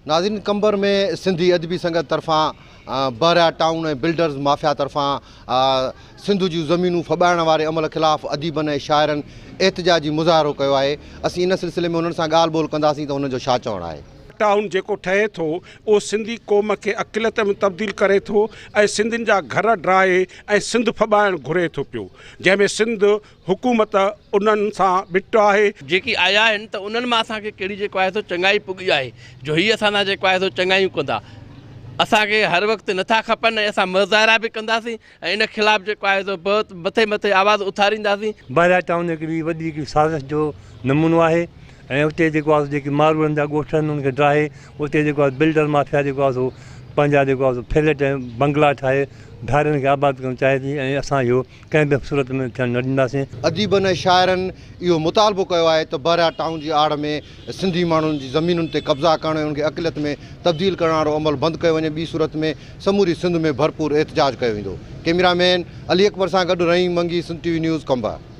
नाज़रीन, कंबर में सिंधी अदबी संगत तरफ़ां बहरिया टाउन ऐं बिल्डर्स माफ़िया तरफ़ां सिंध जूं ज़मीनूं फॿाइण वारे अमल ख़िलाफ़ अदीबनि ऐं शाइरनि एहतिजाजी मुज़ाहिरो कयो आहे। असीं इन सिलसिले में उन्हनि सां ॻाल्हि ॿोल कंदासीं त उन्हनि जो छा चवणु आहे। टाउन जेको ठहे थो उहो सिंधी क़ौम खे अक़िलियत में तब्दील करे थो ऐं सिंधियुनि जा घर ड्राहे ऐं सिंध फॿाइण घुरे थो पियो, जंहिंमें सिंध हुकूमत उन्हनि सां बिट आहे। जेकी आया आहिनि त उन्हनि मां असांखे कहिड़ी जेको आहे सो चङाई पुॻी आहे, जो हीअ असां जेको आहे सो चङायूं कंदा। असांखे हर वक़्तु नथा खपनि ऐं असां मुज़ाहिरा बि कंदासीं ऐं इन ख़िलाफ़ जेको आहे सो बहुत मथे मथे आवाज़ उथारींदासीं। बहरिया टाउन हिकिड़ी वॾी साज़िश जो नमूनो आहे ऐं उते जेको आहे जेके मारवाड़नि जा ॻोठ आहिनि उनखे ड्राहे उते जेको आहे बिल्डर माफ़िया जेको आहे सो पंहिंजा जेको आहे सो फ्लैट ऐं बंगला ठाहे धारियुनि खे आबाद करणु चाहे थी ऐं असां इहो कंहिं बि सूरत में थियणु न ॾींदासीं। अदीबनि ऐं शाइरनि इहो मुतालबो कयो आहे त बहरिया टाउन जी आड़ में सिंधी माण्हुनि जी ज़मीनुनि ते कब्ज़ा करणु ऐं उनखे अक़िलियत में तब्दील करण वारो अमल बंदि कयो वञे। ॿी सूरत में समूरी सिंध में भरपूर एहतिजाज कयो वेंदो। कैमरामैन अली अकबर सां गॾु रहीम मंगी, सिंध टीवी न्यूज़, कंबर।